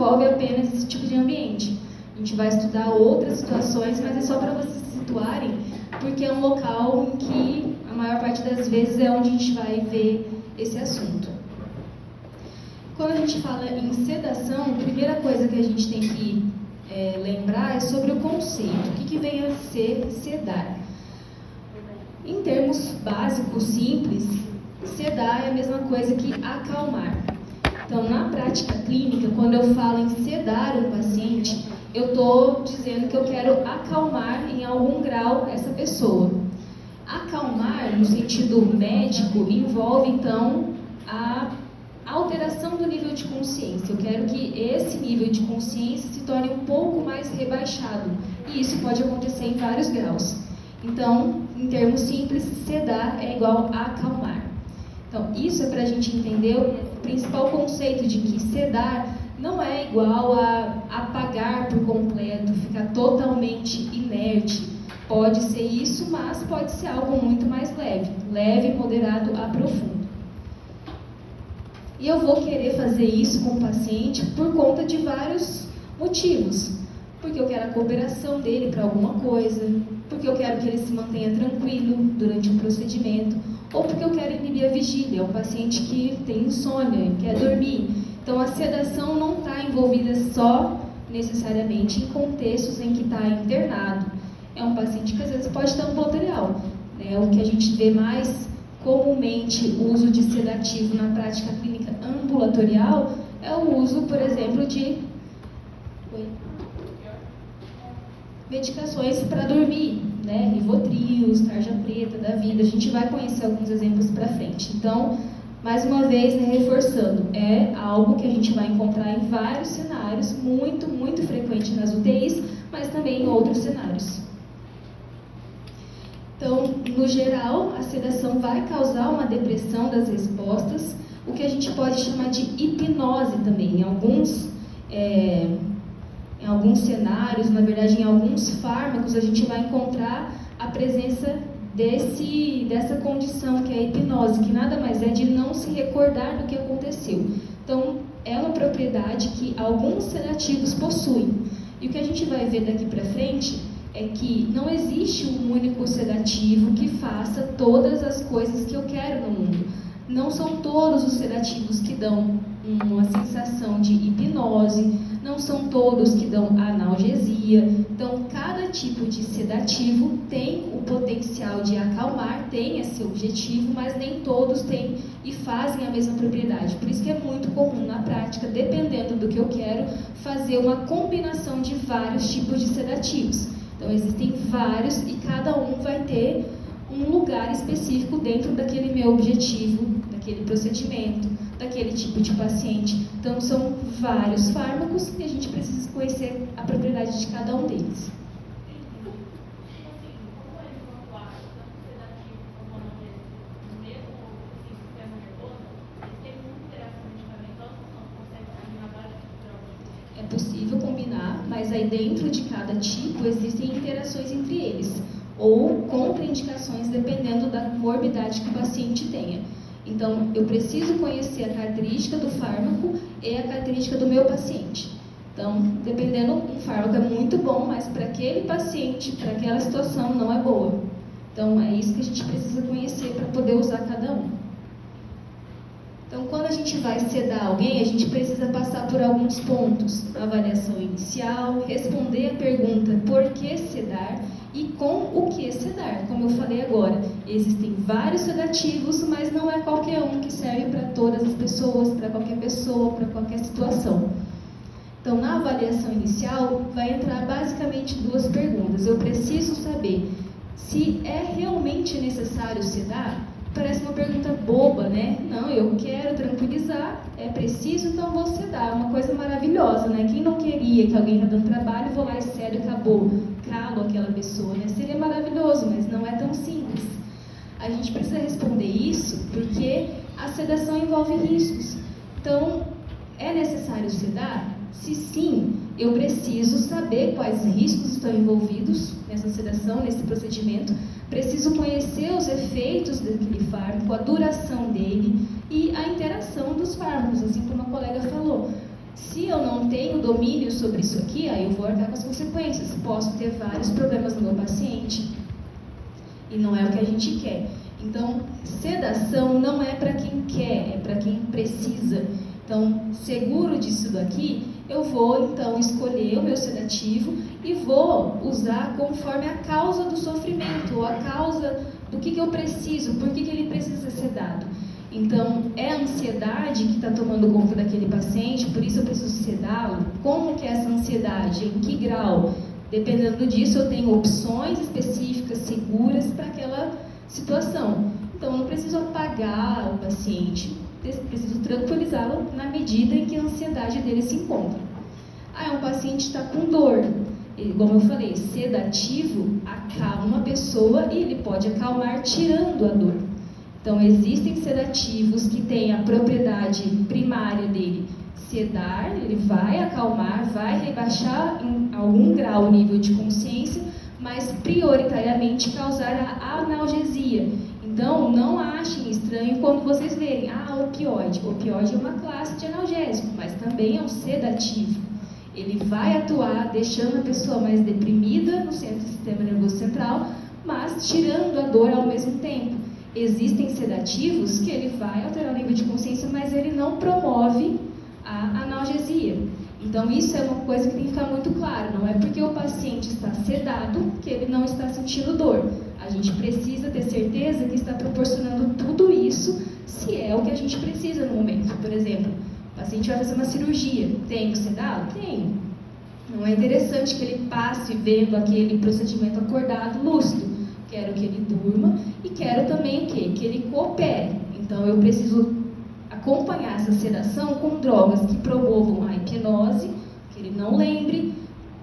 envolve apenas esse tipo de ambiente. A gente vai estudar outras situações, mas é só para vocês se situarem, porque é um local em que a maior parte das vezes é onde a gente vai ver esse assunto. Quando a gente fala em sedação, a primeira coisa que a gente tem que lembrar é sobre o conceito. O que vem a ser sedar? Em termos básicos, simples, sedar é a mesma coisa que acalmar. Então, na prática clínica, quando eu falo em sedar um paciente, eu estou dizendo que eu quero acalmar em algum grau essa pessoa. Acalmar, no sentido médico, envolve, então, a alteração do nível de consciência. Eu quero que esse nível de consciência se torne um pouco mais rebaixado. E isso pode acontecer em vários graus. Então, em termos simples, sedar é igual a acalmar. Então, isso é para a gente entender o principal conceito de que sedar não é igual a apagar por completo, ficar totalmente inerte. Pode ser isso, mas pode ser algo muito mais leve. Leve, moderado a profundo. E eu vou querer fazer isso com o paciente por conta de vários motivos. Porque eu quero a cooperação dele para alguma coisa, porque eu quero que ele se mantenha tranquilo durante o procedimento, ou porque eu quero inibir a vigília. É um paciente que tem insônia, quer dormir. Então, a sedação não está envolvida só, necessariamente, em contextos em que está internado. É um paciente que, às vezes, pode estar ambulatorial. O que a gente vê mais comumente, o uso de sedativo na prática clínica ambulatorial, é o uso, por exemplo, de medicações para dormir, Rivotril, tarja preta da vida. A gente vai conhecer alguns exemplos para frente. Então, mais uma vez, reforçando, é algo que a gente vai encontrar em vários cenários, muito, muito frequente nas UTIs, mas também em outros cenários. Então, no geral, a sedação vai causar uma depressão das respostas, o que a gente pode chamar de hipnose também. Em alguns cenários, na verdade, em alguns fármacos, a gente vai encontrar a presença dessa condição, que é a hipnose, que nada mais é de não se recordar do que aconteceu. Então, é uma propriedade que alguns sedativos possuem. E o que a gente vai ver daqui para frente é que não existe um único sedativo que faça todas as coisas que eu quero no mundo. Não são todos os sedativos que dão uma sensação de hipnose, não são todos que dão analgesia. Então, cada tipo de sedativo tem o potencial de acalmar, tem esse objetivo, mas nem todos têm e fazem a mesma propriedade. Por isso que é muito comum na prática, dependendo do que eu quero, fazer uma combinação de vários tipos de sedativos. Então, existem vários e cada um vai ter um lugar específico dentro daquele meu objetivo, daquele procedimento, daquele tipo de paciente. Então, são vários fármacos e a gente precisa conhecer a propriedade de cada um deles. É possível combinar, mas aí dentro de cada tipo existem interações entre eles, ou contraindicações dependendo da morbidade que o paciente tenha. Então, eu preciso conhecer a característica do fármaco e a característica do meu paciente. Então, dependendo, um fármaco é muito bom, mas para aquele paciente, para aquela situação, não é boa. Então, é isso que a gente precisa conhecer para poder usar cada um. Então, quando a gente vai sedar alguém, a gente precisa passar por alguns pontos. Avaliação inicial, responder a pergunta por que sedar e com o que sedar. Como eu falei agora, existem vários sedativos, mas não é qualquer um que serve para todas as pessoas, para qualquer situação. Então, na avaliação inicial, vai entrar basicamente duas perguntas. Eu preciso saber se é realmente necessário sedar. Parece uma pergunta boba, né? Não, eu quero tranquilizar, é preciso, então vou sedar. É uma coisa maravilhosa, né? Quem não queria que alguém está dando trabalho, vou lá e cedo e acabou. Calo aquela pessoa, né? Seria maravilhoso, mas não é tão simples. A gente precisa responder isso porque a sedação envolve riscos. Então, é necessário sedar? Se sim, eu preciso saber quais riscos estão envolvidos nessa sedação, nesse procedimento. Preciso conhecer os efeitos daquele fármaco, a duração dele e a interação dos fármacos, assim como a colega falou. Se eu não tenho domínio sobre isso aqui, aí eu vou arcar com as consequências. Posso ter vários problemas no meu paciente. E não é o que a gente quer. Então, sedação não é para quem quer, é para quem precisa. Então, seguro disso daqui, eu vou então escolher o meu sedativo e vou usar conforme a causa do sofrimento, ou a causa do que eu preciso, por que ele precisa ser sedado. Então, é a ansiedade que está tomando conta daquele paciente, por isso eu preciso sedá-lo. Como que é essa ansiedade? Em que grau? Dependendo disso, eu tenho opções específicas, seguras para aquela situação. Então, eu não preciso apagar o paciente, preciso tranquilizá-lo na medida em que a ansiedade dele se encontra. Um paciente está com dor. Como eu falei, sedativo acalma a pessoa e ele pode acalmar tirando a dor. Então, existem sedativos que têm a propriedade primária dele sedar, ele vai acalmar, vai rebaixar em algum grau o nível de consciência, mas prioritariamente causar a analgesia. Então, não achem estranho quando vocês verem, opioide. Opioide é uma classe de analgésico, mas também é um sedativo. Ele vai atuar deixando a pessoa mais deprimida no centro do sistema nervoso central, mas tirando a dor ao mesmo tempo. Existem sedativos que ele vai alterar o nível de consciência, mas ele não promove a analgesia. Então, isso é uma coisa que tem que ficar muito claro. Não é porque o paciente está sedado que ele não está sentindo dor. A gente precisa ter certeza que está proporcionando tudo isso, se é o que a gente precisa no momento. Por exemplo, o paciente vai fazer uma cirurgia. Tem que sedá-lo? Tem. Não é interessante que ele passe vendo aquele procedimento acordado, lúcido. Quero que ele durma e quero também o quê? Que ele coopere. Então, eu preciso acompanhar essa sedação com drogas que promovam a hipnose, que ele não lembre,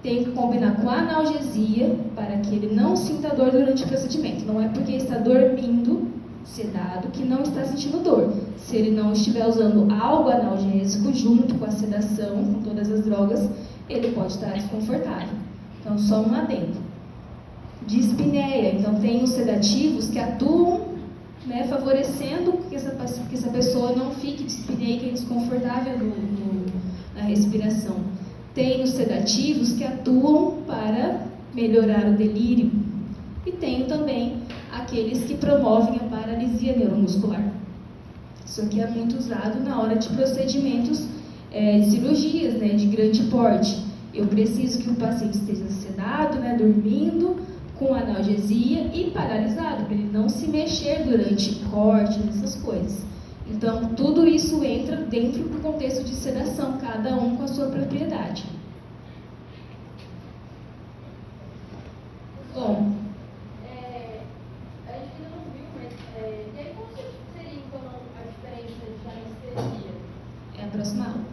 tem que combinar com a analgesia para que ele não sinta dor durante o procedimento. Não é porque está dormindo, sedado, que não está sentindo dor. Se ele não estiver usando algo analgésico junto com a sedação, com todas as drogas, ele pode estar desconfortável. Então, só um adendo. Dispneia. Então, tem os sedativos que atuam favorecendo que essa pessoa não fique dispneica e desconfortável na respiração. Tem os sedativos que atuam para melhorar o delírio. E tem também aqueles que promovem a paralisia neuromuscular. Isso aqui é muito usado na hora de procedimentos de cirurgias, de grande porte. Eu preciso que o paciente esteja sedado, dormindo, com analgesia e paralisado, para ele não se mexer durante corte, essas coisas. Então, tudo isso entra dentro do contexto de sedação, cada um com a sua propriedade. Bom, a gente ainda não viu, mas e aí qual seria então a diferença de anestesia? É a próxima aula.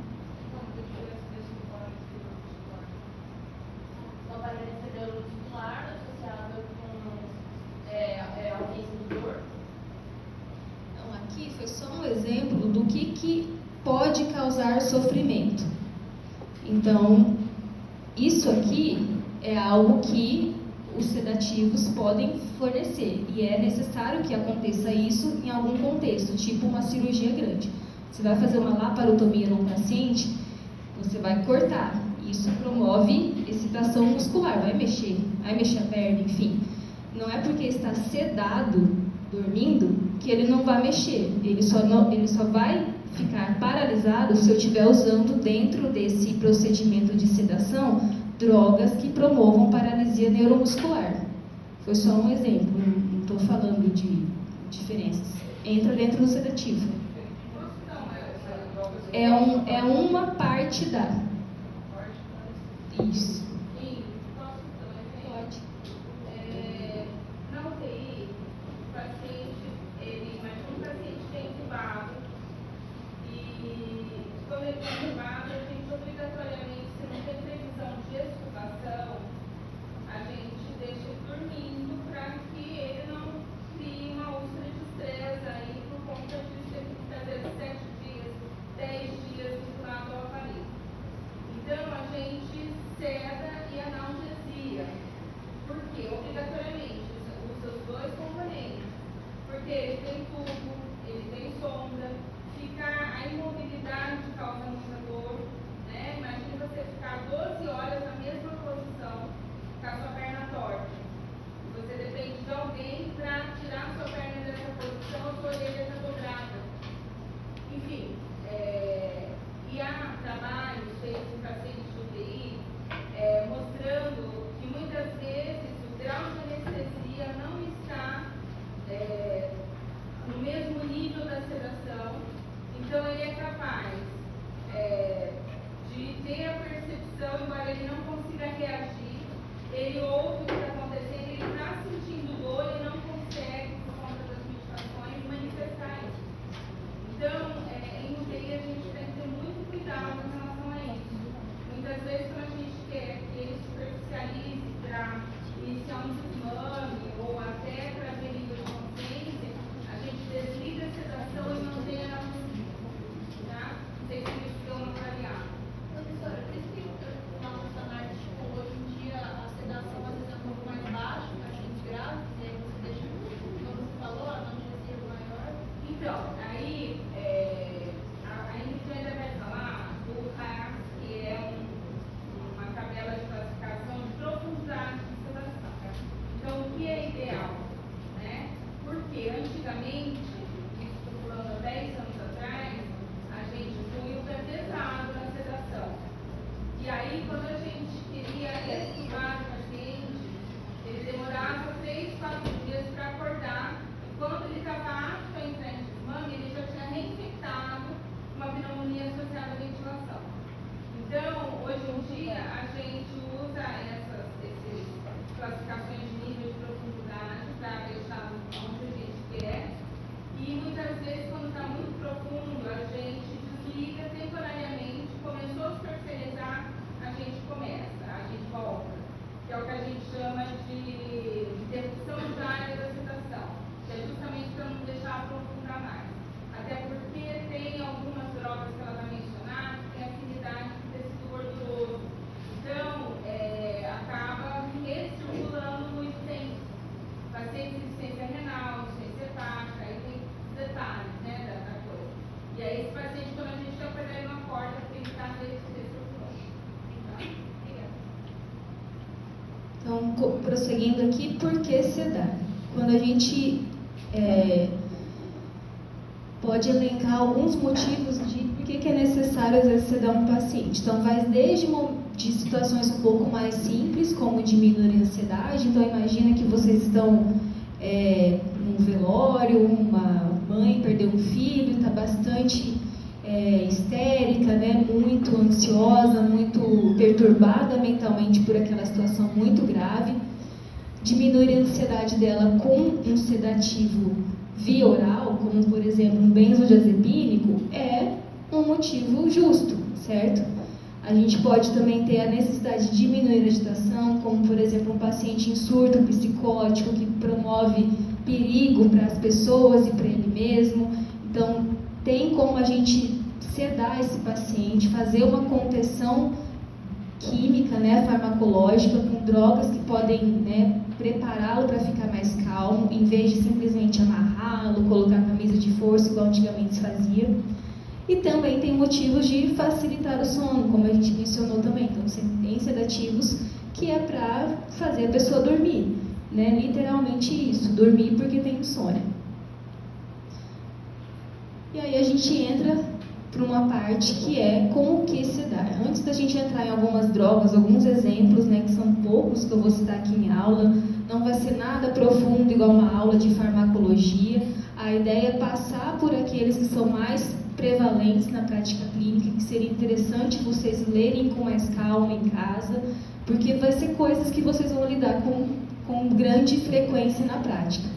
Então, para anestesia neuromuscular associada com alguém sem dor? Então, aqui foi só um exemplo do que pode causar sofrimento. Então, isso aqui é algo que os sedativos podem fornecer. E é necessário que aconteça isso em algum contexto, tipo uma cirurgia grande. Você vai fazer uma laparotomia num paciente, você vai cortar. Isso promove excitação muscular, vai mexer a perna, enfim. Não é porque está sedado, dormindo, que ele não vai mexer. Ele só vai ficar paralisado se eu estiver usando dentro desse procedimento de sedação drogas que promovam paralisia neuromuscular. Foi só um exemplo, não estou falando de diferenças. Entra dentro do sedativo. É uma parte da... Isso. E posso também? Pode. Na UTI, o paciente, imagina um paciente que é intubado e quando ele está intubado, a gente obrigatoriamente, se não tem previsão de extubação, a gente deixa ele dormindo para que ele não crie uma úlcera de estresse aí por conta de ter que fazer 7 dias, 10 dias vinculado ao aparelho. Então, a gente seda e analgesia. Por quê? Obrigatoriamente, usa os dois componentes. Porque ele tem tubo, ele tem sonda, a imobilidade causa muita dor. né? Imagine você ficar 12 horas na mesma posição, com a sua perna torta. Você depende de alguém para tirar a sua perna dessa posição, a sua orelha está dobrada. Enfim, e há trabalhos feitos em pacientes de UTI mostrando que muitas vezes o grau de anestesia não está no mesmo nível da sedação, então ele é capaz de ter a percepção, embora ele não consiga reagir, ele ouve o que está acontecendo, ele está sentindo dor e não consegue, por conta das medicações, manifestar isso. Então, em UTI a gente tem que ter muito cuidado em relação a isso. Muitas vezes, quando a gente quer que ele superficialize para iniciar um desmame ou até para ver nível de consciência, a gente desliga a sedação e mantém a analgesia. Tá? Não sei se isso deu uma clareada. Professora, por isso que uma funcionária, hoje em dia a sedação às vezes é um pouco mais baixa, pacientes graves, e aí você deixa, como você falou, a analgesia maior. Então, aí a Ingrid ainda vai falar do RAS, que é uma tabela de classificação de profundidade de sedação. Então, o que é ideal? Né? Porque antigamente, estou falando há 10 anos atrás, a gente punha o pé pesado na sedação. E aí, quando a gente queria respirar o paciente, ele demorava 3, 4 dias para acordar. E quando ele estava apto a entrar em desmame, ele já tinha reinfectado uma pneumonia associada à ventilação. Então, hoje em dia, a gente usa essas classificações de nível de profundidade para deixar onde a gente quer. E muitas vezes, quando está muito profundo, a gente desliga temporariamente, começou a superficializar, a gente começa, a gente volta. Que é o que a gente chama de interrupção de área da sedação, que é justamente para não deixar aprofundar mais. Até porque tem algumas drogas que ela vai mencionar que tem afinidade com tecido gorduroso. Então, acaba recirculando muito tempo. Pacientes de insuficiência renal, insuficiência hepática, aí tem detalhes, né, da coisa. E aí esse paciente, quando a gente quer perder, ele não acorda porque ele está recirculando. Tá? Obrigada. Então, prosseguindo aqui, por que sedar? Quando a gente pode elencar alguns motivos de por que é necessário, às vezes, sedar um paciente. Então, vai desde de situações um pouco mais simples, como diminuir a ansiedade. Então, imagina que vocês estão num velório, uma mãe perdeu um filho, está bastante histérica, né? Muito ansiosa, muito perturbada mentalmente por aquela situação muito grave. Diminuir a ansiedade dela com um sedativo via oral, como por exemplo um benzodiazepínico, é um motivo justo, certo? A gente pode também ter a necessidade de diminuir a agitação, como por exemplo um paciente em surto psicótico que promove perigo para as pessoas e para ele mesmo. Então, tem como a gente sedar esse paciente, fazer uma contenção química, né, farmacológica, com drogas que podem, né, prepará-lo para ficar mais calmo, em vez de simplesmente amarrá-lo, colocar camisa de força, igual antigamente se fazia. E também tem motivos de facilitar o sono, como a gente mencionou também. Então, tem sedativos que é para fazer a pessoa dormir, né? Literalmente isso, dormir porque tem insônia. E aí a gente entra para uma parte que é como que sedar. Antes da gente entrar em algumas drogas, alguns exemplos, né, que são poucos que eu vou citar aqui em aula, não vai ser nada profundo igual uma aula de farmacologia. A ideia é passar por aqueles que são mais prevalentes na prática clínica, que seria interessante vocês lerem com mais calma em casa, porque vai ser coisas que vocês vão lidar com grande frequência na prática.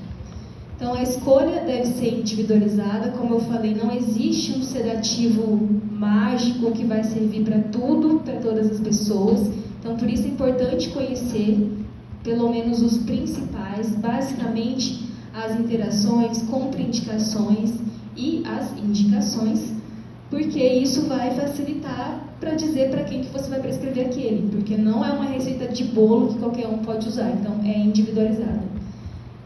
Então, a escolha deve ser individualizada. Como eu falei, não existe um sedativo mágico que vai servir para tudo, para todas as pessoas. Então, por isso é importante conhecer, pelo menos os principais, basicamente as interações, contraindicações e as indicações, porque isso vai facilitar para dizer para quem que você vai prescrever aquele, porque não é uma receita de bolo que qualquer um pode usar, então é individualizado.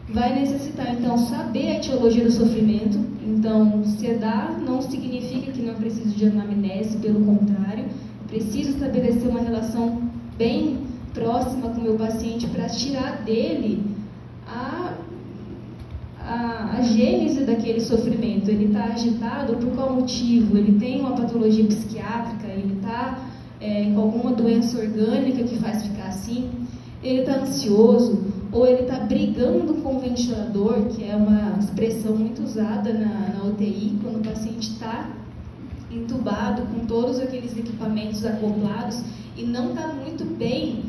Vai necessitar, então, saber a etiologia do sofrimento. Então, sedar não significa que não precisa de anamnese, pelo contrário, preciso estabelecer uma relação bem próxima com o meu paciente para tirar dele a gênese daquele sofrimento. Ele está agitado por qual motivo? Ele tem uma patologia psiquiátrica? Ele está com alguma doença orgânica que faz ficar assim? Ele está ansioso? Ou ele está brigando com o ventilador, que é uma expressão muito usada na UTI, quando o paciente está entubado com todos aqueles equipamentos acoplados e não está muito bem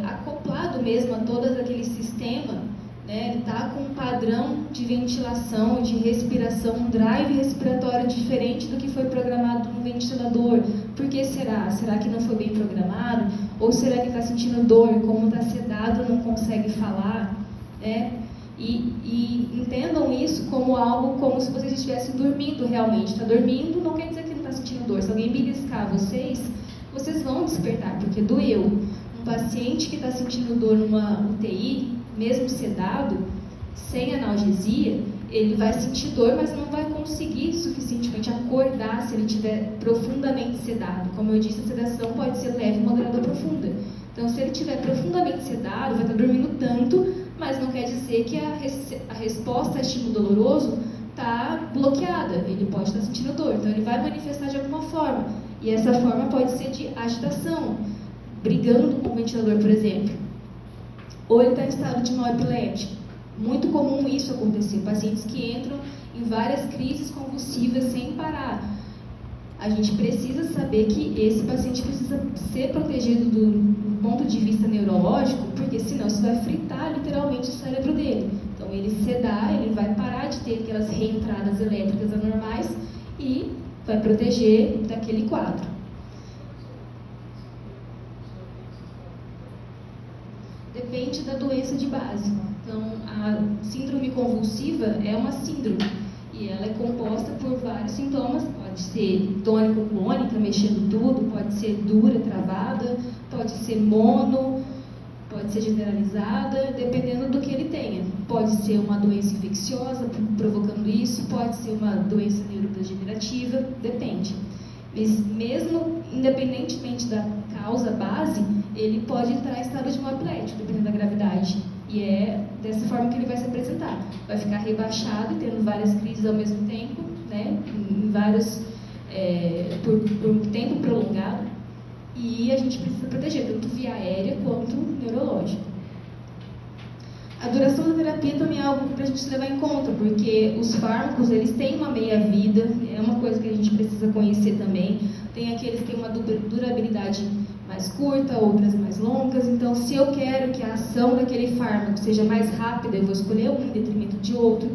acoplado mesmo a todo aquele sistema, né? Ele está com um padrão de ventilação, de respiração, um drive respiratório diferente do que foi programado no ventilador. Por que será? Será que não foi bem programado? Ou será que está sentindo dor? Como está sedado, não consegue falar? Né? E entendam isso como algo, como se vocês estivessem dormindo realmente. Está dormindo não quer dizer que não está sentindo dor. Se alguém beliscar vocês vão despertar, porque doeu. Um paciente que está sentindo dor numa UTI, mesmo sedado, sem analgesia, ele vai sentir dor, mas não vai conseguir suficientemente acordar se ele estiver profundamente sedado. Como eu disse, a sedação pode ser leve, moderada ou profunda. Então, se ele estiver profundamente sedado, vai estar dormindo tanto, mas não quer dizer que a resposta a estímulo doloroso está bloqueada. Ele pode estar sentindo dor, então ele vai manifestar de alguma forma. E essa forma pode ser de agitação, brigando com o ventilador, por exemplo. Ou ele está em estado de mal epiléptico. Muito comum isso acontecer. Pacientes que entram em várias crises convulsivas sem parar. A gente precisa saber que esse paciente precisa ser protegido do ponto de vista neurológico, porque senão isso vai fritar literalmente o cérebro dele. Então, ele sedar, ele vai parar de ter aquelas reentradas elétricas anormais e vai proteger daquele quadro. Depende da doença de base. Então, a síndrome convulsiva é uma síndrome e ela é composta por vários sintomas. Pode ser tônico-clônica, mexendo tudo, pode ser dura, travada, pode ser mono, pode ser generalizada, dependendo do que ele tenha. Pode ser uma doença infecciosa provocando isso, pode ser uma doença neurodegenerativa, depende. Mas mesmo independentemente da causa base, ele pode entrar em estado de mal epiléptico, dependendo da gravidade. E é dessa forma que ele vai se apresentar. Vai ficar rebaixado, tendo várias crises ao mesmo tempo, né? Em vários, por um tempo prolongado. E a gente precisa proteger, tanto via aérea quanto neurológico. A duração da terapia também é algo para a gente levar em conta, porque os fármacos, eles têm uma meia-vida, é uma coisa que a gente precisa conhecer também. Tem aqueles que têm uma durabilidade mais curta, outras mais longas. Então, se eu quero que a ação daquele fármaco seja mais rápida, eu vou escolher um em detrimento de outro,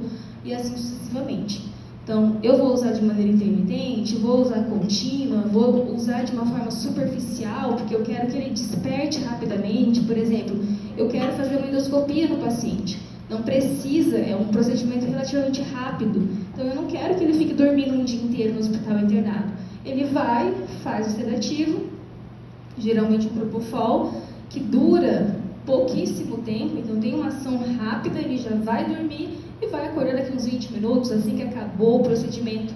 e assim sucessivamente. Então, eu vou usar de maneira intermitente, vou usar contínua, vou usar de uma forma superficial, porque eu quero que ele desperte rapidamente. Por exemplo, eu quero fazer uma endoscopia no paciente. Não precisa, é um procedimento relativamente rápido. Então, eu não quero que ele fique dormindo um dia inteiro no hospital internado. Ele vai, faz o sedativo, geralmente um propofol, que dura pouquíssimo tempo, então tem uma ação rápida, ele já vai dormir e vai acordar daqui uns 20 minutos, assim que acabou o procedimento.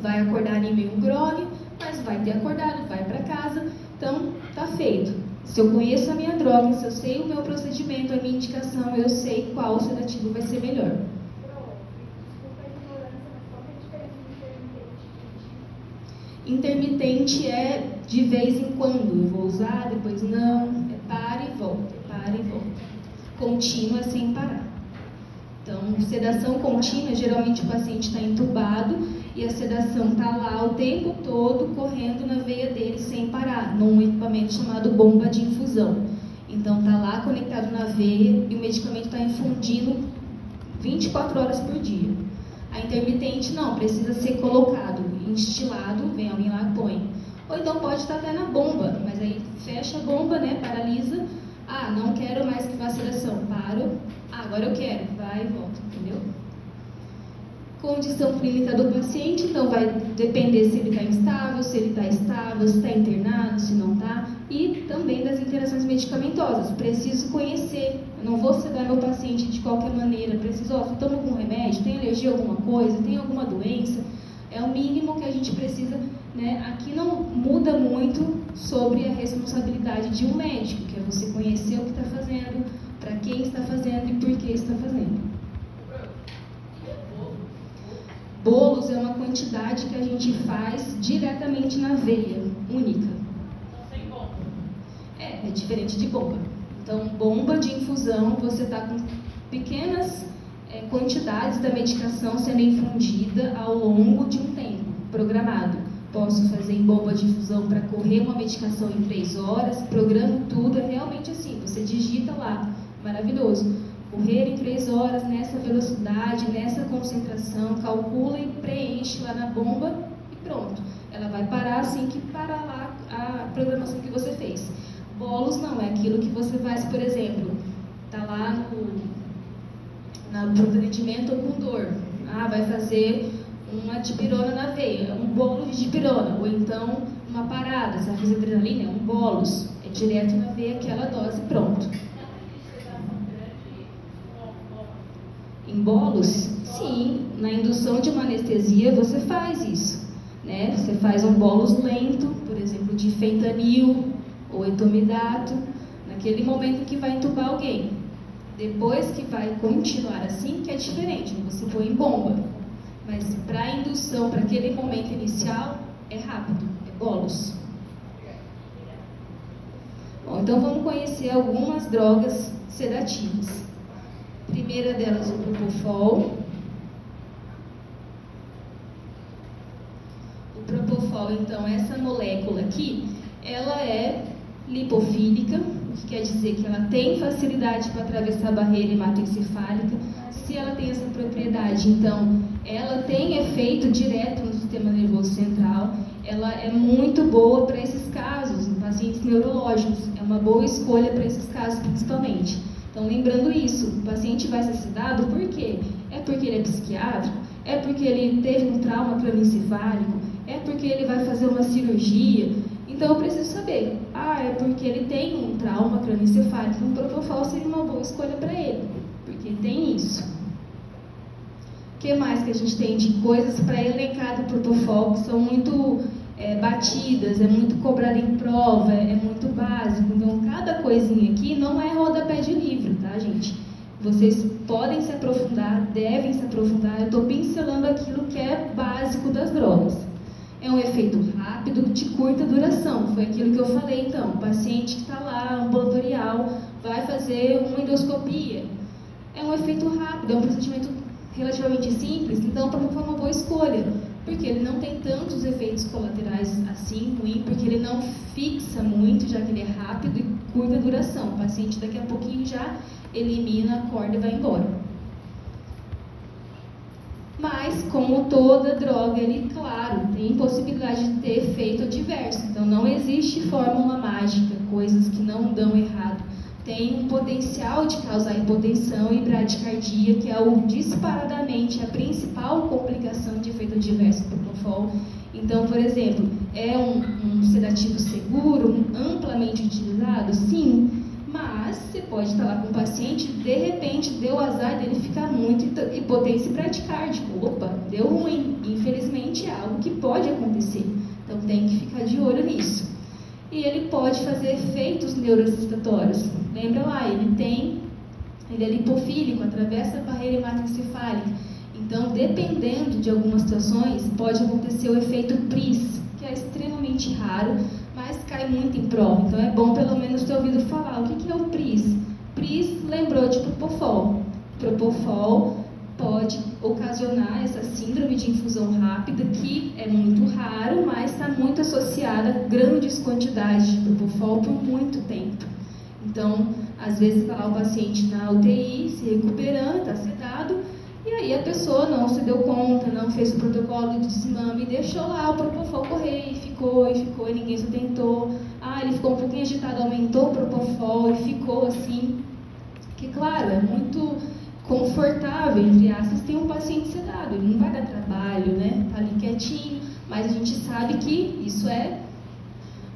Vai acordar ali meio grogue, mas vai ter acordado, vai para casa, então tá feito. Se eu conheço a minha droga, se eu sei o meu procedimento, a minha indicação, eu sei qual sedativo vai ser melhor. Intermitente é de vez em quando, eu vou usar, depois não, para e volta, para e volta. Contínua é sem parar. Então, sedação contínua, geralmente o paciente está entubado e a sedação está lá o tempo todo correndo na veia dele sem parar, num equipamento chamado bomba de infusão. Então, está lá conectado na veia e o medicamento está infundindo 24 horas por dia. A intermitente não, precisa ser colocado, instilado, vem alguém lá e põe. Ou então pode estar até na bomba, mas aí fecha a bomba, né, paralisa. Ah, não quero mais que faça sedação, paro. Ah, agora eu quero, vai e volta, entendeu? Condição clínica do paciente, então vai depender se ele está instável, se ele está estável, se está internado, se não está. E também das interações medicamentosas. Preciso conhecer, eu não vou sedar meu paciente de qualquer maneira. Preciso, toma algum remédio, tem alergia a alguma coisa, tem alguma doença. É o mínimo que a gente precisa, né? Aqui não muda muito sobre a responsabilidade de um médico, que é você conhecer o que está fazendo, para quem está fazendo e por que está fazendo. Bolos é uma quantidade que a gente faz diretamente na veia, única. Sem bomba. É diferente de bomba. Então, bomba de infusão, você está com pequenas quantidades da medicação sendo infundida ao longo de um tempo programado. Posso fazer em bomba de infusão para correr uma medicação em 3 horas, programo tudo, é realmente assim, você digita lá, maravilhoso. Correr em 3 horas, nessa velocidade, nessa concentração, calcula e preenche lá na bomba e pronto. Ela vai parar assim que parar lá a programação que você fez. Bolos não, é aquilo que você faz, por exemplo, tá lá no atendimento com dor. Vai fazer uma dipirona na veia, um bolo de dipirona, ou então uma parada, você vai fazer adrenalina, é um bolos, é direto na veia aquela dose, pronto. Em bolos? Sim, na indução de uma anestesia você faz isso, né? Você faz um bolos lento, por exemplo, de fentanil ou etomidato, naquele momento que vai entubar alguém. Depois que vai continuar assim, que é diferente, você põe em bomba. Mas para a indução, para aquele momento inicial, é rápido, é bolos. Bom, então vamos conhecer algumas drogas sedativas. A primeira delas, o Propofol. O Propofol, então, essa molécula aqui, ela é lipofílica, o que quer dizer que ela tem facilidade para atravessar a barreira hematoencefálica. Se ela tem essa propriedade, então, ela tem efeito direto no sistema nervoso central. Ela é muito boa para esses casos, em pacientes neurológicos. É uma boa escolha para esses casos, principalmente. Então, lembrando isso, o paciente vai ser sedado por quê? É porque ele é psiquiátrico? É porque ele teve um trauma crânioencefálico? É porque ele vai fazer uma cirurgia? Então, eu preciso saber. É porque ele tem um trauma crânioencefálico. Um Propofol seria uma boa escolha para ele, porque tem isso. O que mais que a gente tem de coisas para elencar do Propofol que são muito batidas, é muito cobrado em prova, é muito básico. Então, cada coisinha aqui não é rodapé de livro, tá, gente? Vocês podem se aprofundar, devem se aprofundar. Eu estou pincelando aquilo que é básico das drogas. É um efeito rápido, de curta duração. Foi aquilo que eu falei, então. O paciente que está lá, ambulatorial, vai fazer uma endoscopia. É um efeito rápido, é um procedimento relativamente simples, então o Propofol é uma boa escolha. Porque ele não tem tantos efeitos colaterais assim, ruim, porque ele não fixa muito, já que ele é rápido e curta duração. O paciente daqui a pouquinho já elimina, acorda e vai embora. Mas, como toda droga, ele, claro, tem possibilidade de ter efeito adverso. Então, não existe fórmula mágica, coisas que não dão errado. Tem um potencial de causar hipotensão e bradicardia, que é disparadamente a principal complicação de efeito adverso do Propofol. Então, por exemplo, é um sedativo seguro, amplamente utilizado? Sim, mas você pode estar lá com o paciente, de repente deu azar dele ficar muito hipotenso e bradicárdico. Opa, deu ruim. Infelizmente é algo que pode acontecer. Então tem que ficar de olho nisso. E ele pode fazer efeitos neuroexcitatórios. Lembra lá, ele é lipofílico, atravessa a barreira hematoencefálica. Então, dependendo de algumas situações, pode acontecer o efeito PRIS, que é extremamente raro, mas cai muito em prova. Então, é bom pelo menos ter ouvido falar. O que é o PRIS? PRIS lembrou de Propofol. Propofol pode ocasionar essa síndrome de infusão rápida, que é muito raro, mas está muito associada a grandes quantidades de Propofol por muito tempo. Então, às vezes está lá o paciente na UTI, se recuperando, está sedado, e aí a pessoa não se deu conta, não fez o protocolo de desmame, deixou lá o Propofol correr, e ficou, e ninguém se atentou. Ele ficou um pouquinho agitado, aumentou o Propofol e ficou assim. Que, claro, é muito confortável, entre aspas, ter um paciente sedado, ele não vai dar trabalho, né? Tá ali quietinho, mas a gente sabe que isso é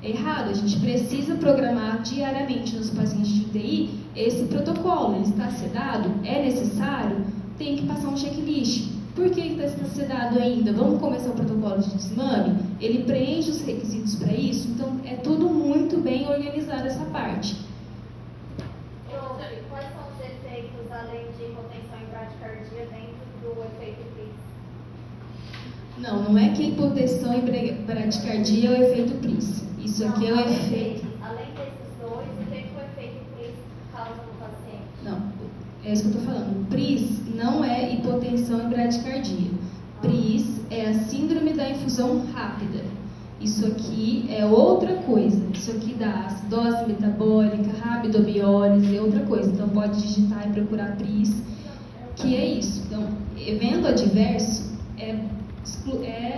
errado. A gente precisa programar diariamente nos pacientes de UTI esse protocolo. Ele está sedado? É necessário? Tem que passar um checklist. Por que está sendo sedado ainda? Vamos começar o protocolo de desmame? Ele preenche os requisitos para isso? Então, é tudo muito bem organizado essa parte. Quais são os efeitos, além de hipotensão e bradicardia, dentro do efeito PRIS? Não é que hipotensão e bradicardia é o efeito PRIS. Isso aqui é o efeito... Além desses dois, o que o efeito PRIS causa no paciente? Não, é isso que eu estou falando. O PRIS não é hipotensão e bradicardia. PRIS é a síndrome da infusão rápida. Isso aqui é outra coisa. Isso aqui dá acidose metabólica, rabidomiólise, é outra coisa. Então pode digitar e procurar PRIS, que é isso. Então, evento adverso é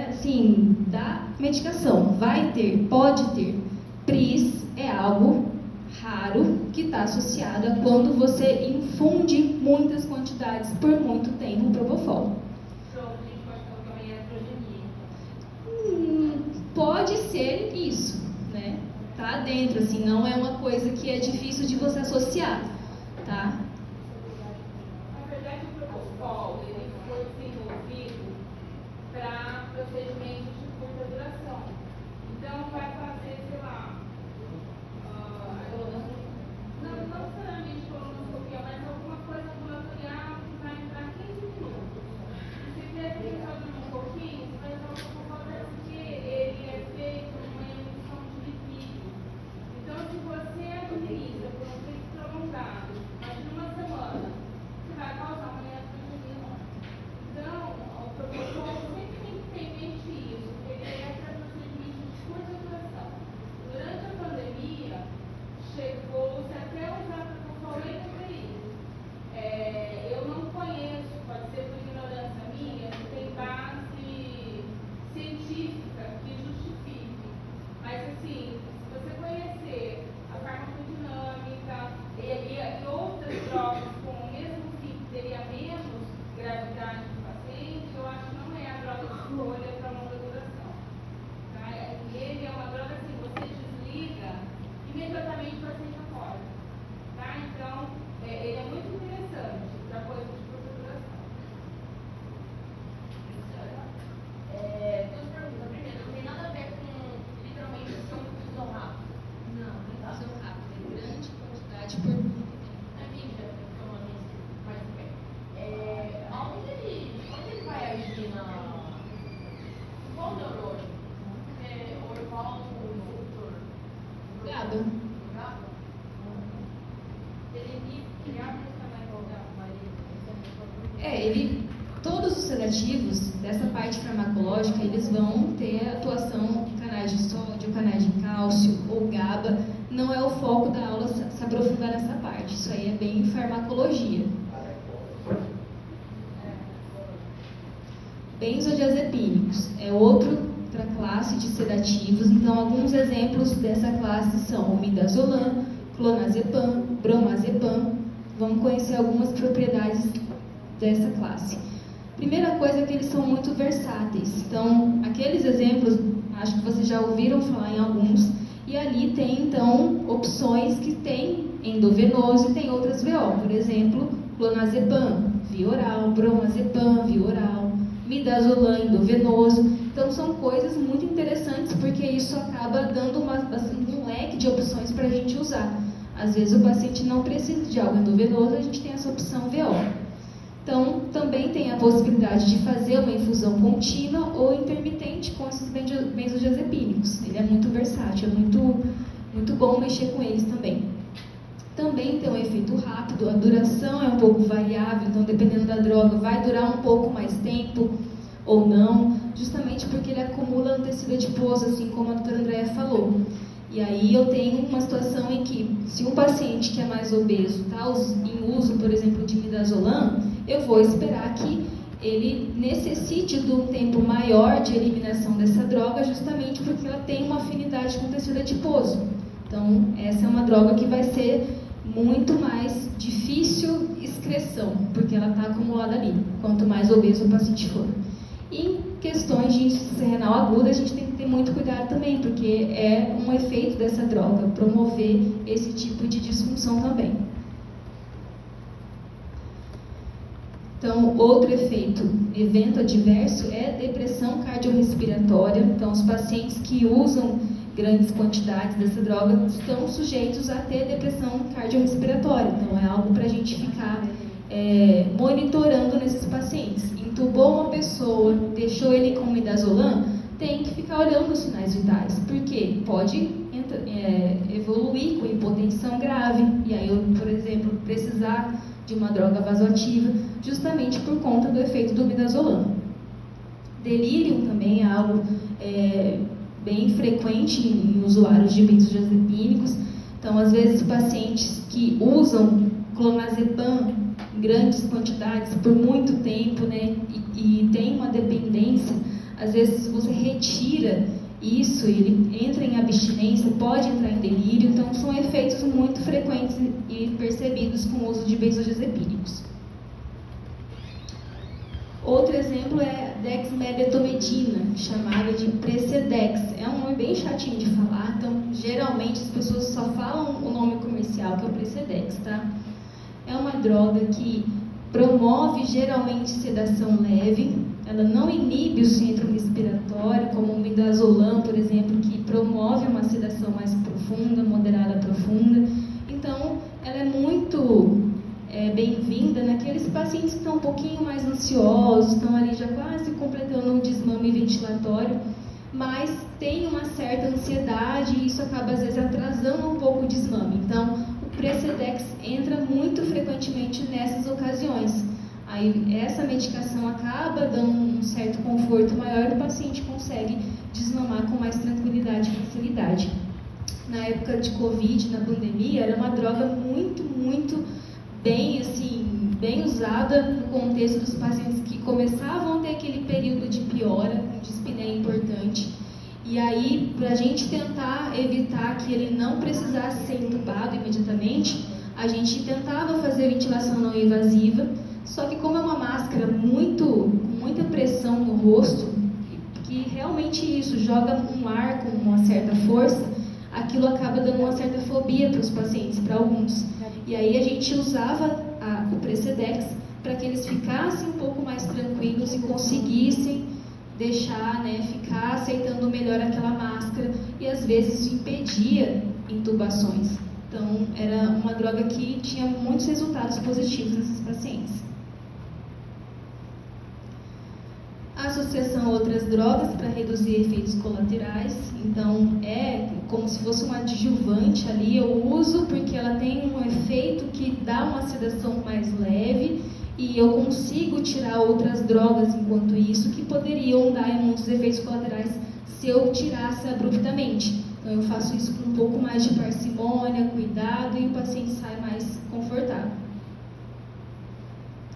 assim, da medicação. Vai ter, pode ter. PRIS é algo raro que está associado a quando você infunde muitas quantidades por muito tempo o propofol. Pode ser isso, né? Tá dentro, assim, não é uma coisa que é difícil de você associar, tá? Na verdade, o propofol, ele foi desenvolvido para procedimentos de curta duração. Então, vai fazer, sei lá, não necessariamente colonoscopia, mas alguma coisa ambulatorial que vai entrar 15 minutos. Se der que resolver um pouquinho, você vai usar o propofol porque ele é feito numa emissão de lipídio. Então, se você administra por um tempo prolongado, imagina uma semana, você vai causar uma iatrogenia. Então, o propofol sempre tem que ter em mente isso, porque ele é para procedimentos de curta duração. Durante a pandemia, chegou-se até a usar propofol em UTI. Eu não conheço, pode ser por ignorância minha, se tem base científica que justifique. Mas, assim, se você conhecer a farmacodinâmica e outras drogas com o mesmo fim que teria menos gravidade do paciente, eu acho que não é a droga de escolha para longa duração. Tá? Ele é uma droga assim, você desliga, imediatamente o paciente acorda. Tá? Então, ele é muito interessante para coisas de curta duração. Duas perguntas. Primeiro, não tem nada a ver com literalmente ser uma infusão rápida. Não, infusão rápida, é grande quantidade por muito tempo. A mídia, falando isso mais um bem. Onde ele vai agir na. Qual neurônio? Ou qual receptor? GABA. GABA? Ele GABA também vai Todos os sedativos dessa parte farmacológica, eles vão ter atuação em canais de sódio, canais de cálcio ou GABA. Não é o foco da aula se aprofundar nessa parte. Isso aí é bem farmacologia. Benzodiazepínicos é outra classe de sedativos. Então, alguns exemplos dessa classe são o midazolam, clonazepam, bromazepam. Vamos conhecer algumas propriedades dessa classe. Primeira coisa é que eles são muito versáteis. Então, aqueles exemplos, acho que vocês já ouviram falar em alguns, e ali tem, então, opções que tem endovenoso e tem outras VO. Por exemplo, clonazepam, via oral, bromazepam, via oral, midazolam, endovenoso. Então, são coisas muito interessantes, porque isso acaba dando um leque de opções para a gente usar. Às vezes, o paciente não precisa de algo endovenoso, a gente tem essa opção VO. Então, também tem a possibilidade de fazer uma infusão contínua ou intermitente com esses benzodiazepínicos. Ele é muito versátil, é muito bom mexer com eles também. Também tem um efeito rápido, a duração é um pouco variável, então dependendo da droga vai durar um pouco mais tempo ou não, justamente porque ele acumula antecido adiposo, assim como a doutora Andréia falou. E aí eu tenho uma situação em que, se um paciente que é mais obeso está em uso, por exemplo, de midazolam, eu vou esperar que ele necessite de um tempo maior de eliminação dessa droga, justamente porque ela tem uma afinidade com o tecido adiposo. Então, essa é uma droga que vai ser muito mais difícil excreção, porque ela está acumulada ali, quanto mais obeso o paciente for. E em questões de insuficiência renal aguda, a gente tem que ter muito cuidado também, porque é um efeito dessa droga, promover esse tipo de disfunção também. Então, outro evento adverso é depressão cardiorrespiratória. Então, os pacientes que usam grandes quantidades dessa droga estão sujeitos a ter depressão cardiorrespiratória. Então, é algo para a gente ficar monitorando nesses pacientes. Entubou uma pessoa, deixou ele com midazolam, tem que ficar olhando os sinais vitais, porque pode evoluir com hipotensão grave, e aí eu, por exemplo, precisar de uma droga vasoativa, justamente por conta do efeito do midazolam. Delírio também é algo bem frequente em usuários de benzodiazepínicos. Então, às vezes, pacientes que usam clonazepam em grandes quantidades por muito tempo, né, e tem uma dependência, às vezes você retira isso, ele entra em abstinência, pode entrar em delírio. Então, são efeitos muito frequentes e percebidos com o uso de benzodiazepínicos. Outro exemplo é dexmedetomidina, chamada de Precedex. É um nome bem chatinho de falar, então geralmente as pessoas só falam o nome comercial, que é o Precedex, tá? É uma droga que promove geralmente sedação leve, ela não inibe o centro respiratório, como o midazolam, por exemplo, que promove uma sedação mais profunda, moderada profunda. Então, ela é muito bem-vinda naqueles pacientes que estão um pouquinho mais ansiosos, estão ali já quase completando um desmame ventilatório, mas tem uma certa ansiedade e isso acaba às vezes atrasando um pouco o desmame. Então, o Precedex entra muito frequentemente nessas ocasiões. Aí essa medicação acaba dando um certo conforto maior e o paciente consegue desmamar com mais tranquilidade e facilidade. Na época de Covid, na pandemia, era uma droga muito bem usada no contexto dos pacientes que começavam a ter aquele período de piora, com dispneia importante. E aí, para a gente tentar evitar que ele não precisasse ser entubado imediatamente, a gente tentava fazer ventilação não invasiva, só que como é uma máscara com muita pressão no rosto, que realmente isso joga um ar com uma certa força, aquilo acaba dando uma certa fobia para os pacientes, para alguns. E aí a gente usava o Precedex para que eles ficassem um pouco mais tranquilos e conseguissem deixar, ficar aceitando melhor aquela máscara, e às vezes isso impedia intubações. Então, era uma droga que tinha muitos resultados positivos nesses pacientes. A associação a outras drogas para reduzir efeitos colaterais, então é como se fosse um adjuvante ali, eu uso porque ela tem um efeito que dá uma sedação mais leve e eu consigo tirar outras drogas enquanto isso que poderiam dar muitos efeitos colaterais se eu tirasse abruptamente. Então eu faço isso com um pouco mais de parcimônia, cuidado e o paciente sai mais confortável.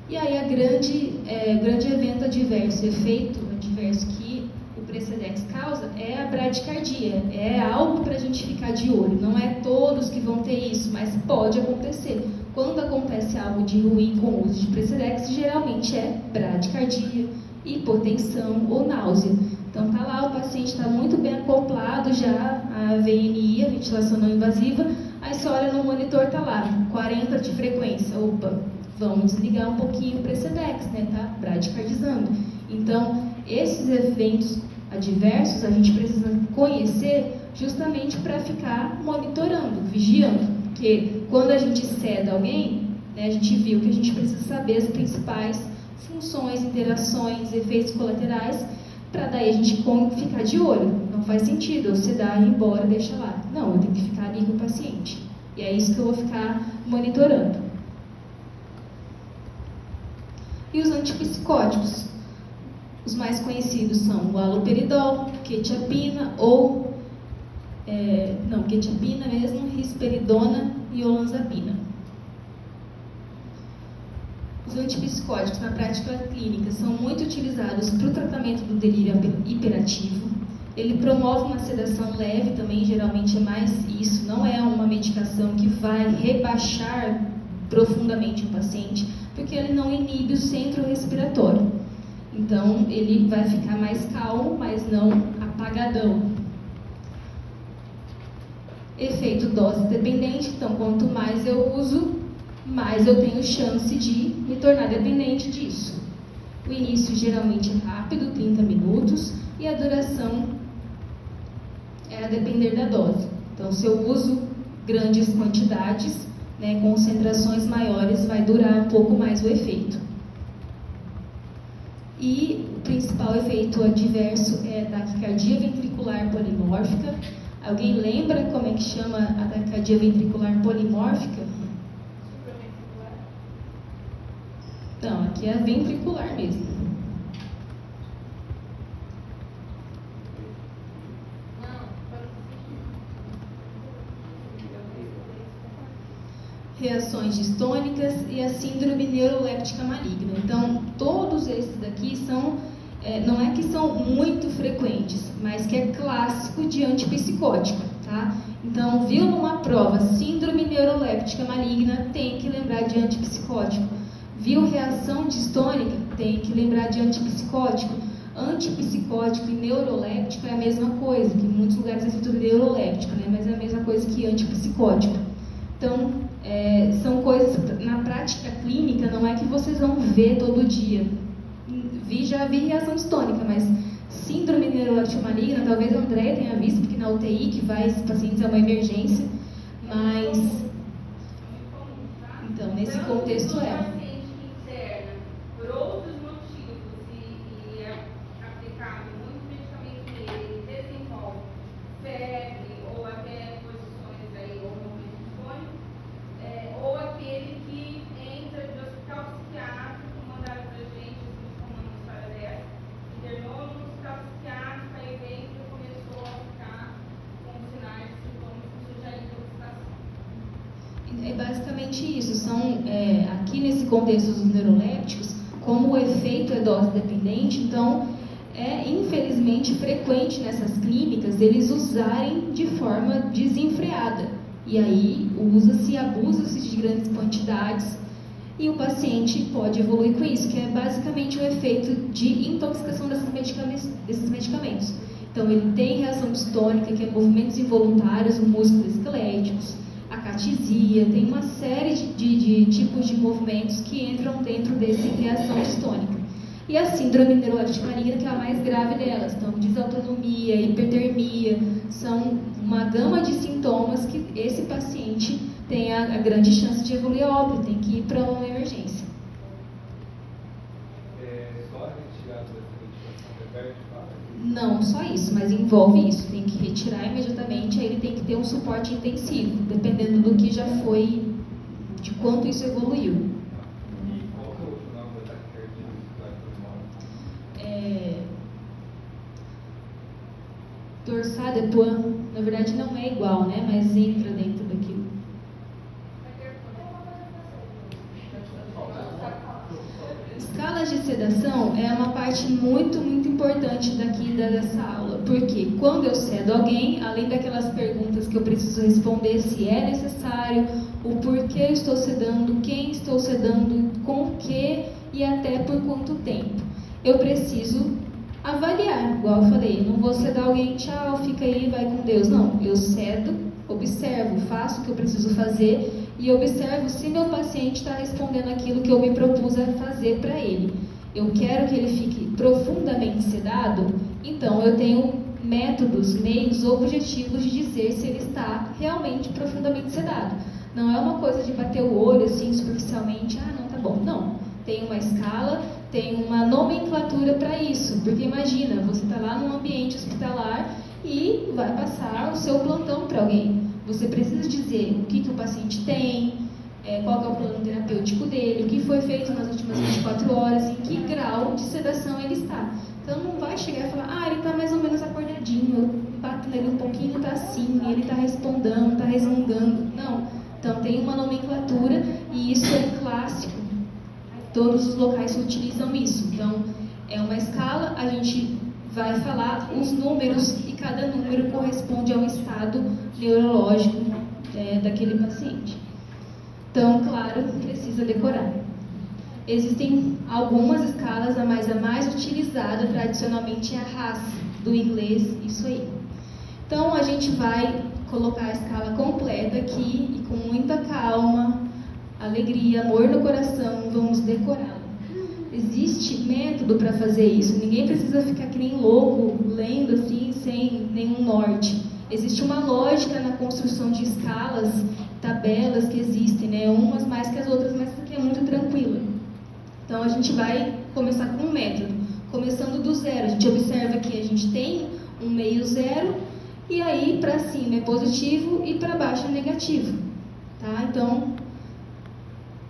E aí o grande evento adverso, efeito adverso que o Precedex causa é a bradicardia. É algo para a gente ficar de olho. Não é todos que vão ter isso, mas pode acontecer. Quando acontece algo de ruim com o uso de Precedex, geralmente é bradicardia, hipotensão ou náusea. Então tá lá, o paciente está muito bem acoplado já à VNI, a ventilação não invasiva, aí você olha no monitor, tá lá, 40 de frequência. Opa, vamos desligar um pouquinho o Precedex, tá bradicardizando. Então, esses eventos adversos a gente precisa conhecer justamente para ficar monitorando, vigiando. Porque quando a gente ceda alguém, a gente viu que a gente precisa saber as principais funções, interações, efeitos colaterais, para daí a gente ficar de olho. Não faz sentido eu sedar e ir embora, deixa lá. Não, eu tenho que ficar ali com o paciente. E é isso que eu vou ficar monitorando. E os antipsicóticos? Os mais conhecidos são o haloperidol, quetiapina ou... quetiapina mesmo, risperidona e olanzapina. Os antipsicóticos na prática clínica são muito utilizados para o tratamento do delírio hiperativo. Ele promove uma sedação leve também, geralmente é mais isso, não é uma medicação que vai rebaixar profundamente o paciente, porque ele não inibe o centro respiratório. Então, ele vai ficar mais calmo, mas não apagadão. Efeito dose dependente, então quanto mais eu uso, mais eu tenho chance de me tornar dependente disso. O início geralmente é rápido, 30 minutos, e a duração é a depender da dose. Então, se eu uso grandes quantidades, né, concentrações maiores, vai durar um pouco mais o efeito. E o principal efeito adverso é a taquicardia ventricular polimórfica. Alguém lembra como é que chama a taquicardia ventricular polimórfica? Então, aqui é a ventricular mesmo. Reações distônicas e a síndrome neuroléptica maligna. Então, todos esses daqui são, não é que são muito frequentes, mas que é clássico de antipsicótico, tá? Então, viu numa prova síndrome neuroléptica maligna, tem que lembrar de antipsicótico. Viu reação distônica, tem que lembrar de antipsicótico. Antipsicótico e neuroléptico é a mesma coisa, que em muitos lugares é escrito neuroléptico, né? Mas é a mesma coisa que antipsicótico. Então, são coisas, na prática clínica, não é que vocês vão ver todo dia. Já vi reação distônica, mas síndrome neuroléptica maligna, talvez a Andréia tenha visto, porque na UTI que vai esses pacientes é uma emergência, mas... Então, nesse contexto é... Por outros motivos e é aplicado muito medicamento nele, desenvolve febre ou até posições aí, ou momento distônico, ou aquele que entra de hospital psiquiátrico, mandaram pra gente, como uma história dessa, internou no hospital psiquiátrico, aí veio e começou a ficar com sinais de sintomas que sugerem intoxicação. É basicamente isso. Aqui nesse contexto dos neurolépticos, como o efeito é dose dependente, então é infelizmente frequente nessas clínicas eles usarem de forma desenfreada. E aí abusa-se de grandes quantidades e o paciente pode evoluir com isso, que é basicamente o efeito de intoxicação desses medicamentos. Então ele tem reação distônica, que é movimentos involuntários, musculoesqueléticos, acatisia, tem uma série de tipos de movimentos que entram dentro dessa reação distônica. E a síndrome neuroléptica maligna, que é a mais grave delas. Então, desautonomia, hipertermia, são uma gama de sintomas que esse paciente tem a grande chance de evoluir a óbito, tem que ir para uma emergência. Só retirada dessa medicação reverte fala? Não, só isso, mas envolve isso. Tem que retirar imediatamente, aí ele tem que ter um suporte intensivo, dependendo do que já foi, de quanto isso evoluiu. E qual que é o outro nome da taquicardia ventricular polimórfica? Torsades-de-Pointes, na verdade não é igual, né? Mas entra dentro daquilo. Escalas de sedação é uma parte muito, muito importante dessa aula, porque quando eu cedo alguém, além daquelas perguntas que eu preciso responder, se é necessário, o porquê eu estou sedando, quem estou sedando, com o que e até por quanto tempo, eu preciso avaliar, igual eu falei, eu não vou sedar alguém, tchau, fica aí, vai com Deus, não, eu cedo, observo, faço o que eu preciso fazer e observo se meu paciente está respondendo aquilo que eu me propus a fazer para ele. Eu quero que ele fique profundamente sedado, então eu tenho métodos, meios, objetivos de dizer se ele está realmente profundamente sedado. Não é uma coisa de bater o olho assim superficialmente, não, tá bom, não. Tem uma escala, tem uma nomenclatura para isso, porque imagina, você está lá num ambiente hospitalar e vai passar o seu plantão para alguém. Você precisa dizer o que o paciente tem, qual que é o plano terapêutico dele, o que foi feito nas últimas 24 horas, em que grau de sedação ele está. Então não vai chegar e falar, ele está mais ou menos acordadinho, eu bato nele um pouquinho, está assim, ele está respondendo, está resmungando. Não. Então tem uma nomenclatura e isso é clássico. Todos os locais utilizam isso. Então é uma escala, a gente vai falar os números e cada número corresponde ao estado neurológico daquele paciente. Então, claro, precisa decorar. Existem algumas escalas, mas a mais utilizada tradicionalmente é a RASS, do inglês, isso aí. Então, a gente vai colocar a escala completa aqui e com muita calma, alegria, amor no coração, vamos decorá-lo. Existe método para fazer isso, ninguém precisa ficar que nem louco, lendo assim, sem nenhum norte. Existe uma lógica na construção de escalas, tabelas que existem, né? Umas mais que as outras, mas essa aqui é muito tranquila. Então a gente vai começar com um método, começando do zero. A gente observa que a gente tem um meio zero, e aí para cima é positivo e para baixo é negativo. Tá? Então,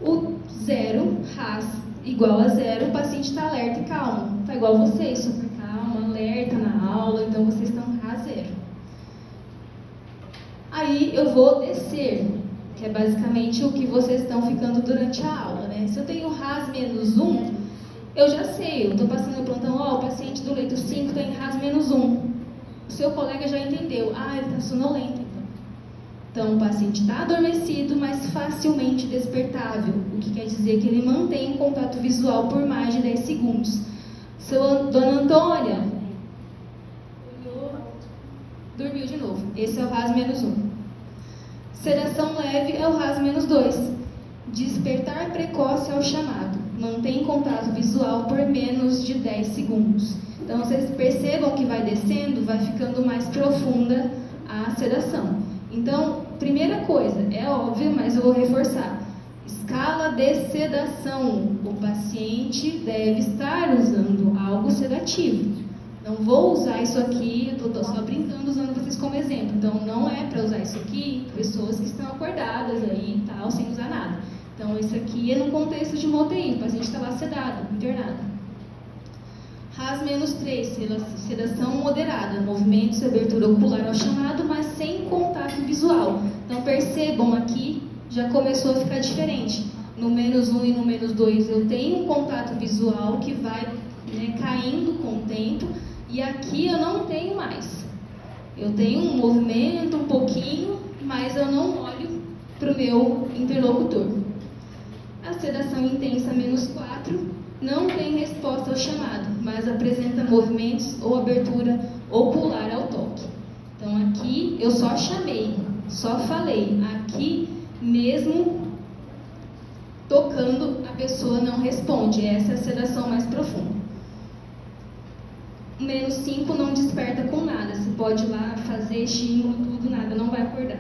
o zero, RAS, igual a zero, o paciente está alerta e calmo. Está igual vocês, super calmo, alerta na aula, então vocês estão RAS zero. Aí eu vou descer, que é basicamente o que vocês estão ficando durante a aula, né? Se eu tenho RAS menos 1, eu já sei, eu estou passando no plantão, ó, o paciente do leito 5 está em RAS menos 1. O seu colega já entendeu, ele está sonolento, então. Então, o paciente está adormecido, mas facilmente despertável, o que quer dizer que ele mantém contato visual por mais de 10 segundos. Dona Antônia, dormiu de novo. Esse é o RAS menos 1. Sedação leve é o RAS menos 2. Despertar precoce é o chamado. Mantém contato visual por menos de 10 segundos. Então, vocês percebam que vai descendo, vai ficando mais profunda a sedação. Então, primeira coisa, é óbvio, mas eu vou reforçar. Escala de sedação. O paciente deve estar usando algo sedativo. Não vou usar isso aqui, eu estou só brincando usando vocês como exemplo. Então, não é para usar isso aqui pessoas que estão acordadas aí e tal, sem usar nada. Então, isso aqui é no contexto de uma UTI, o paciente está lá sedado, internado. RAS menos 3, sedação moderada, movimentos e abertura ocular ao chamado, mas sem contato visual. Então, percebam aqui, já começou a ficar diferente. No menos 1 e no menos 2 eu tenho um contato visual que vai caindo com o tempo, e aqui eu não tenho mais. Eu tenho um movimento um pouquinho, mas eu não olho para o meu interlocutor. A sedação intensa menos 4 não tem resposta ao chamado, mas apresenta movimentos ou abertura ocular ao toque. Então aqui eu só chamei, só falei. Aqui mesmo tocando a pessoa não responde. Essa é a sedação mais profunda. Menos 5 não desperta com nada. Você pode ir lá fazer estímulo, tudo, nada, não vai acordar.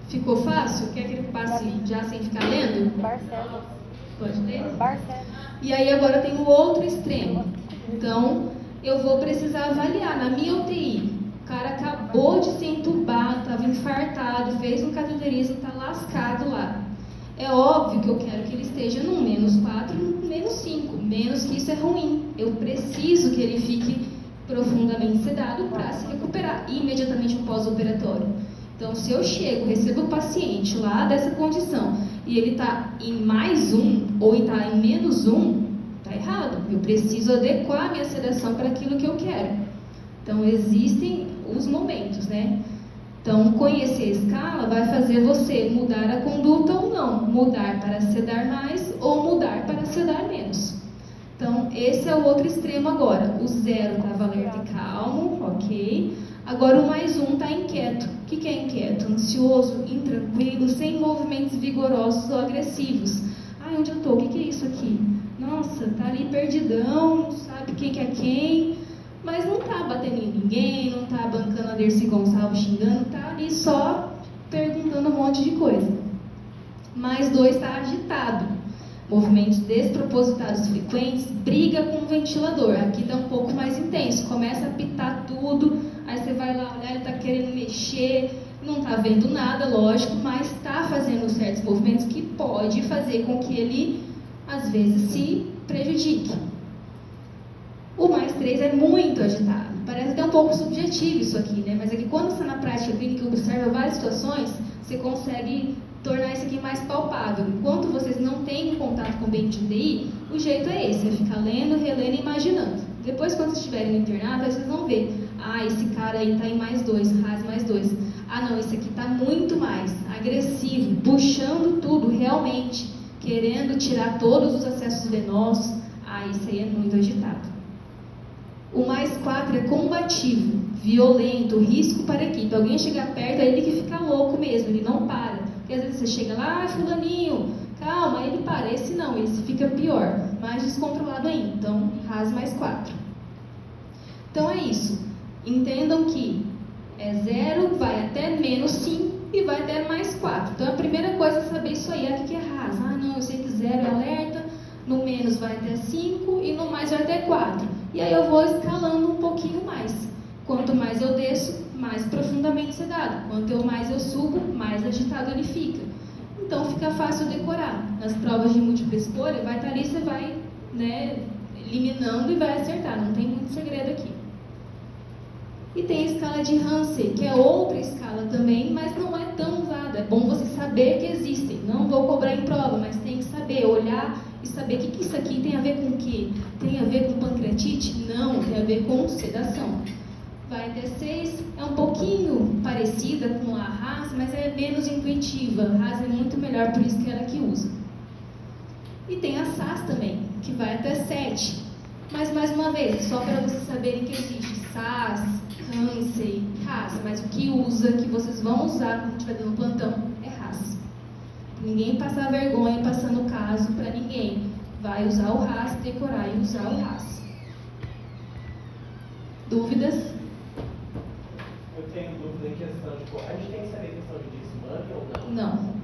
Ficou fácil? Quer que ele passe já sem ficar lendo? Barcelos. Pode ler? Barcelos. E aí agora tem o outro extremo. Então, eu vou precisar avaliar. Na minha UTI, o cara acabou de ser entubado, estava infartado, fez um cateterismo, está lascado lá. É óbvio que eu quero que ele esteja no menos 4, no menos 5. Menos que isso é ruim. Eu preciso que ele fique profundamente sedado para se recuperar imediatamente no pós-operatório. Então, se eu chego, recebo o paciente lá dessa condição e ele está em mais 1 ou está em menos 1, está errado. Eu preciso adequar a minha sedação para aquilo que eu quero. Então, existem os momentos, né? Então, conhecer a escala vai fazer você mudar a conduta ou não, mudar para sedar mais ou mudar para sedar menos. Então, esse é o outro extremo agora. O 0 estava alerta e calmo, ok. Agora o mais 1 está inquieto. O que é inquieto? Ansioso, intranquilo, sem movimentos vigorosos ou agressivos. Onde eu estou? O que é isso aqui? Nossa, tá ali perdidão, não sabe quem que é quem, mas não tá batendo em ninguém, não tá bancando a Dercy Gonçalves xingando, tá ali só perguntando um monte de coisa. Mais 2 está agitado. Movimentos despropositados frequentes, briga com o ventilador. Aqui está um pouco mais intenso, começa a apitar tudo, aí você vai lá olhar, ele está querendo mexer, não está vendo nada, lógico, mas está fazendo certos movimentos que pode fazer com que ele, às vezes, se prejudique. O mais 3 é muito agitado. Parece até um pouco subjetivo isso aqui, né? Mas é que quando você está na prática clínica e observa várias situações, você consegue tornar isso aqui mais palpável. Enquanto vocês não têm contato com o ambiente de UTI, o jeito é esse, é ficar lendo, relendo e imaginando. Depois, quando vocês estiverem no internato, vocês vão ver, esse cara aí está em mais 2, RAS mais 2. Não, esse aqui está muito mais agressivo, puxando tudo, realmente, querendo tirar todos os acessos venosos. Isso aí é muito agitado. O mais 4 é combativo, violento, risco para a equipe. Alguém chegar perto, é ele que fica louco mesmo, ele não para. Porque às vezes você chega lá, fulaninho, calma, aí ele para. Esse não, esse fica pior, mais descontrolado ainda. Então, Haas mais 4. Então é isso. Entendam que é 0, vai até menos 5 e vai até mais 4. Então a primeira coisa é saber isso aí. O que é Haas? Ah, não, eu sei que 0 é alerta, no menos vai até 5 e no mais vai até 4. E aí eu vou escalando um pouquinho mais. Quanto mais eu desço, mais profundamente sedado. Quanto mais eu subo, mais agitado ele fica. Então fica fácil decorar. Nas provas de múltipla escolha, vai estar ali, você vai, né, eliminando e vai acertar. Não tem muito segredo aqui. E tem a escala de Hansen, que é outra escala também, mas não é tão usada. É bom você saber que existem. Não vou cobrar em prova, mas tem que saber, olhar e saber o que isso aqui tem a ver com o quê? Tem a ver com pancreatite? Não, tem a ver com sedação. Vai até 6, é um pouquinho parecida com a Haas, mas é menos intuitiva. A Haas é muito melhor, por isso que ela que usa. E tem a SAS também, que vai até 7. Mas, mais uma vez, só para vocês saberem que existe SAS, Hansen, Haas, mas o que usa, que vocês vão usar quando estiver dando plantão, é Haas. Ninguém passar vergonha passando o caso para ninguém. Vai usar o Haas, decorar e usar o Haas. Dúvidas? Eu tenho dúvida em questão de... A gente tem que saber questão de desmame ou não? Não.